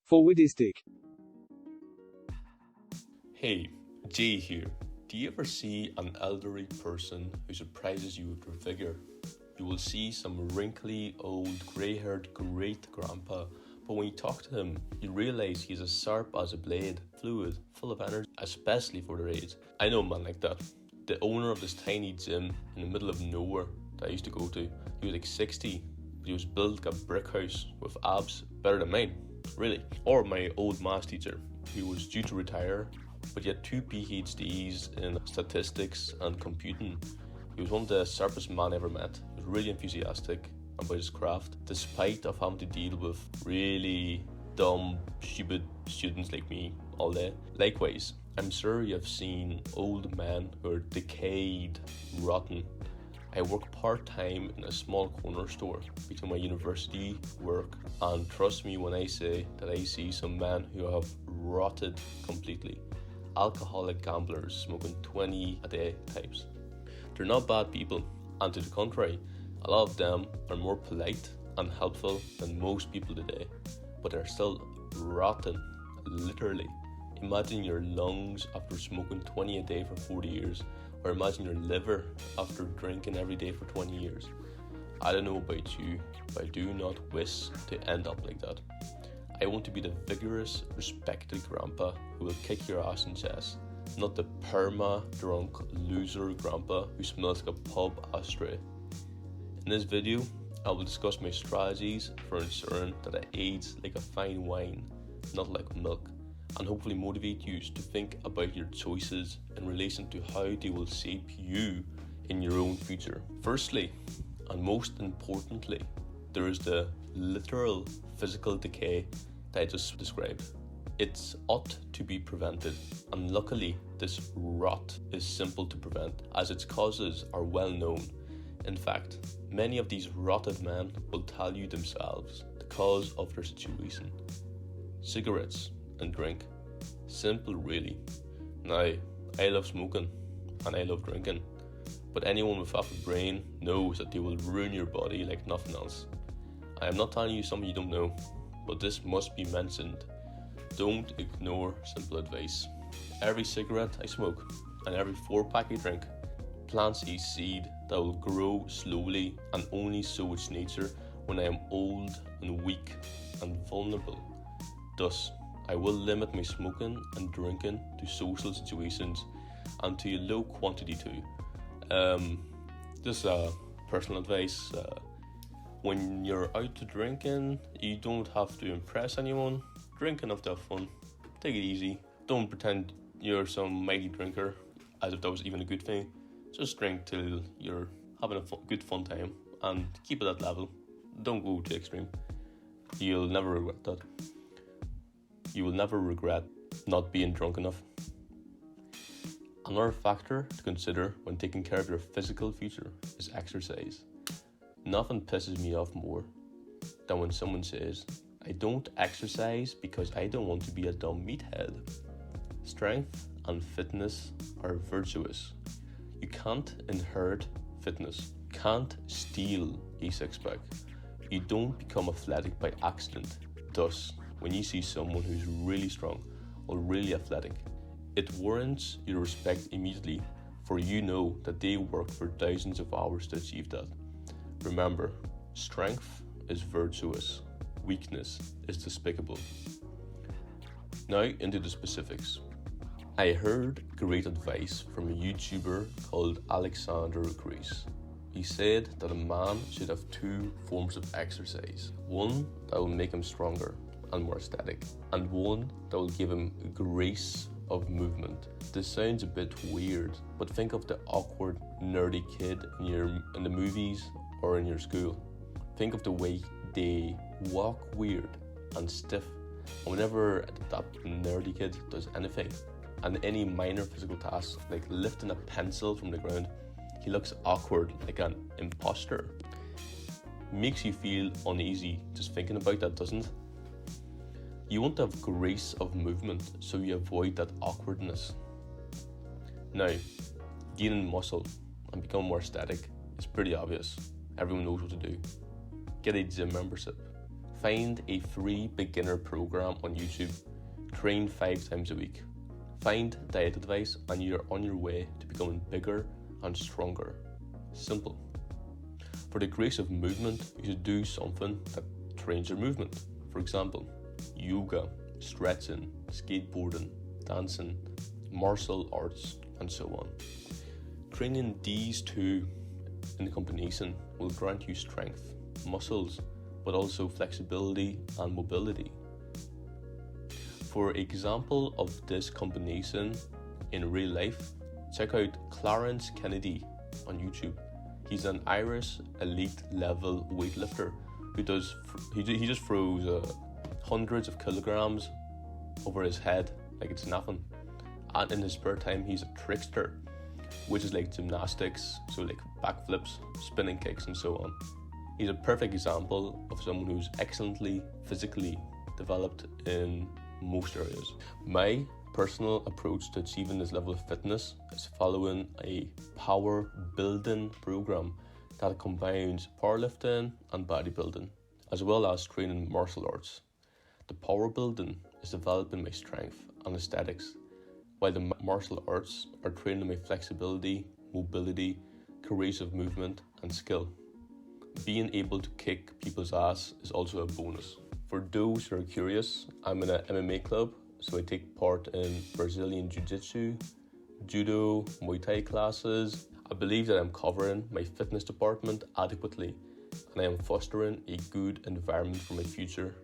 Forwardistic. Hey, Jay here. Do you ever see an elderly person who surprises you with their figure? You will see some wrinkly, old, grey-haired great grandpa, but when you talk to him, you realise he's as sharp as a blade, fluid, full of energy, especially for their age. I know a man like that. The owner of this tiny gym in the middle of nowhere that I used to go to. He was like 60, but he was built like a brick house with abs better than mine, really. Or my old maths teacher, who was due to retire, but he had 2 PhDs in statistics and computing. He was one of the sharpest men I ever met. He was really enthusiastic about his craft, despite of having to deal with really dumb, stupid students like me all day. Likewise, I'm sure you have seen old men who are decayed, rotten. I work part-time in a small corner store between my university work, and trust me when I say that I see some men who have rotted completely. Alcoholic gamblers smoking 20 a day types. They're not bad people, and to the contrary, a lot of them are more polite and helpful than most people today, but they're still rotten, literally. Imagine your lungs after smoking 20 a day for 40 years, or imagine your liver after drinking every day for 20 years. I don't know about you, but I do not wish to end up like that. I want to be the vigorous, respected grandpa who will kick your ass in chess, not the perma-drunk loser grandpa who smells like a pub ashtray. In this video, I will discuss my strategies for ensuring that I age like a fine wine, not like milk, and hopefully motivate you to think about your choices in relation to how they will shape you in your own future. Firstly, and most importantly, there is the literal physical decay that I just described. It's ought to be prevented, and luckily this rot is simple to prevent as its causes are well known. In fact, many of these rotted men will tell you themselves the cause of their situation. Cigarettes and drink. Simple really. Now, I love smoking and I love drinking, but anyone with half a brain knows that they will ruin your body like nothing else. I am not telling you something you don't know, but this must be mentioned. Don't ignore simple advice. Every cigarette I smoke and every 4-pack I drink plants a seed that will grow slowly and only show its nature when I am old and weak and vulnerable. Thus, I will limit my smoking and drinking to social situations and to a low quantity too. Just personal advice. When you're out to drinking, you don't have to impress anyone. Drink enough to have fun. Take it easy. Don't pretend you're some mighty drinker as if that was even a good thing. Just drink till you're having a good fun time and keep it at that level. Don't go too extreme. You'll never regret that. You will never regret not being drunk enough. Another factor to consider when taking care of your physical future is exercise. Nothing pisses me off more than when someone says, I don't exercise because I don't want to be a dumb meathead. Strength and fitness are virtuous. You can't inherit fitness. You can't steal a six-pack. You don't become athletic by accident. Thus, when you see someone who's really strong or really athletic, it warrants your respect immediately, for you know that they worked for thousands of hours to achieve that. Remember, strength is virtuous, weakness is despicable. Now into the specifics. I heard great advice from a YouTuber called Alexander Grease. He said that a man should have 2 forms of exercise. One that will make him stronger and more aesthetic, and one that will give him grace of movement. This sounds a bit weird, but think of the awkward, nerdy kid in the movies or in your school. Think of the way they walk weird and stiff, and whenever that nerdy kid does anything, and any minor physical task like lifting a pencil from the ground, he looks awkward, like an imposter. Makes you feel uneasy just thinking about that, doesn't it? You want to have grace of movement so you avoid that awkwardness. Now, gaining muscle and become more aesthetic is pretty obvious. Everyone knows what to do. Get a gym membership. Find a free beginner program on YouTube. Train 5 times a week. Find diet advice and you're on your way to becoming bigger and stronger. Simple. For the grace of movement, you should do something that trains your movement. For example, yoga, stretching, skateboarding, dancing, martial arts, and so on. Training these two in combination will grant you strength, muscles, but also flexibility and mobility. For example of this combination in real life, check out Clarence Kennedy on YouTube. He's an Irish elite level weightlifter who just throws hundreds of kilograms over his head like it's nothing. And in his spare time, he's a trickster, which is like gymnastics, so like backflips, spinning kicks, and so on. He's a perfect example of someone who's excellently physically developed in most areas. My personal approach to achieving this level of fitness is following a power building program that combines powerlifting and bodybuilding, as well as training martial arts. The power building is developing my strength and aesthetics, while the martial arts are training my flexibility, mobility, cohesive movement, and skill. Being able to kick people's ass is also a bonus. For those who are curious, I'm in an MMA club, so I take part in Brazilian Jiu-Jitsu, Judo, Muay Thai classes. I believe that I'm covering my fitness department adequately, and I am fostering a good environment for my future.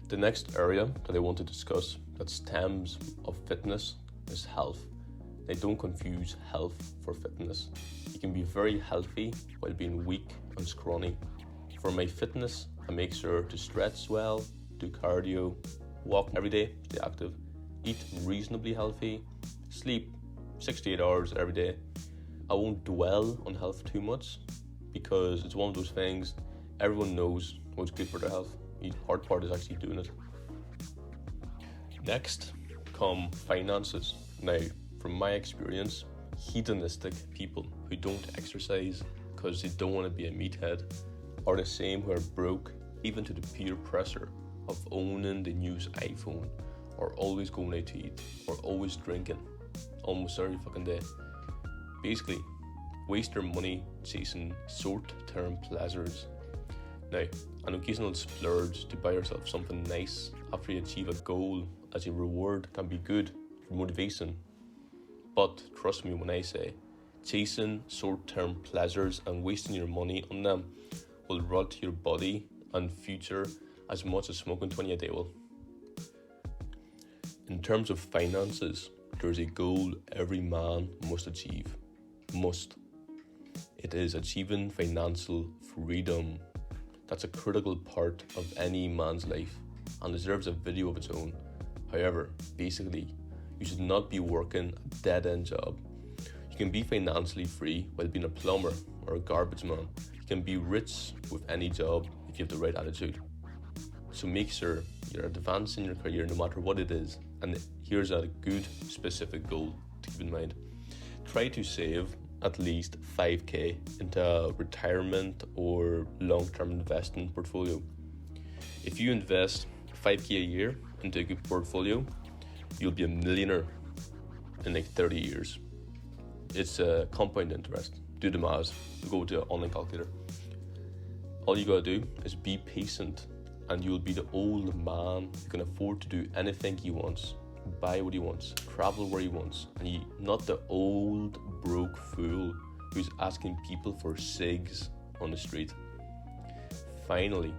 The next area that I want to discuss that stems of fitness is health. They don't confuse health for fitness. You can be very healthy while being weak and scrawny. For my fitness, I make sure to stretch well, do cardio, walk every day, stay active, eat reasonably healthy, sleep 6 to 8 hours every day. I won't dwell on health too much because it's one of those things everyone knows what's good for their health. The hard part is actually doing it. Next come finances. Now, from my experience, hedonistic people who don't exercise because they don't want to be a meathead are the same who are broke even to the peer pressure of owning the newest iPhone, or always going out to eat, or always drinking almost every fucking day. Basically, waste your money chasing short-term pleasures. Now, an occasional splurge to buy yourself something nice after you achieve a goal as a reward can be good for motivation. But trust me when I say, chasing short-term pleasures and wasting your money on them will rot your body and future as much as smoking 20 a day will. In terms of finances, there's a goal every man must achieve. Must. It is achieving financial freedom. That's a critical part of any man's life and deserves a video of its own. However, basically, you should not be working a dead-end job. You can be financially free while being a plumber or a garbage man. You can be rich with any job if you have the right attitude. So make sure you're advancing your career no matter what it is. And here's a good specific goal to keep in mind. Try to save at least 5k into a retirement or long-term investing portfolio. If you invest 5k a year into a good portfolio, you'll be a millionaire in like 30 years. It's a compound interest. Do the maths. Go to an online calculator. All you gotta do is be patient, and you'll be the old man who can afford to do anything he wants, buy what he wants, travel where he wants, and not the old broke fool who's asking people for cigs on the street. Finally,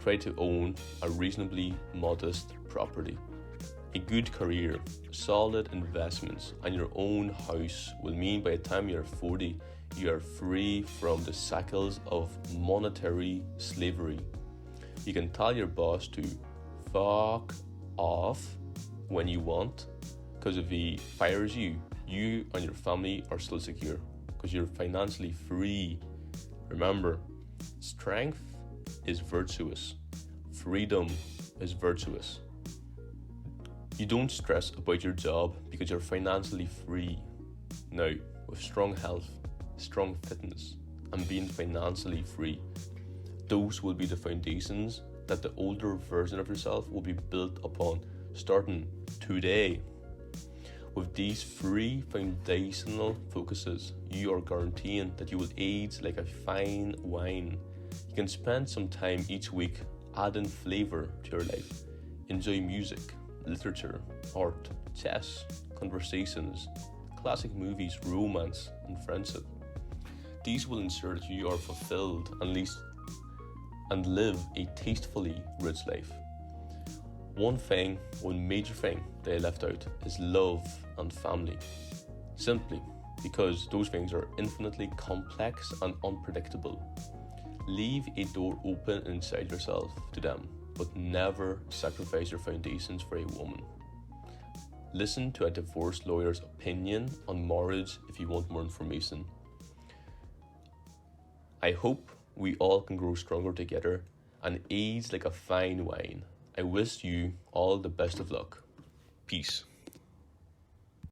try to own a reasonably modest property. A good career, solid investments, and your own house will mean by the time you're 40, you are free from the shackles of monetary slavery. You can tell your boss to fuck off when you want, because if he fires you, you and your family are still secure because you're financially free. Remember, strength is virtuous. Freedom is virtuous. You don't stress about your job because you're financially free. Now, with strong health, strong fitness, and being financially free, those will be the foundations that the older version of yourself will be built upon starting today. With these 3 foundational focuses, you are guaranteeing that you will age like a fine wine. You can spend some time each week adding flavour to your life. Enjoy music, literature, art, chess, conversations, classic movies, romance, and friendship. These will ensure that you are fulfilled and live a tastefully rich life. One major thing that I left out is love and family. Simply because those things are infinitely complex and unpredictable. Leave a door open inside yourself to them, but never sacrifice your foundations for a woman. Listen to a divorce lawyer's opinion on marriage if you want more information. I hope we all can grow stronger together and age like a fine wine. I wish you all the best of luck. Peace.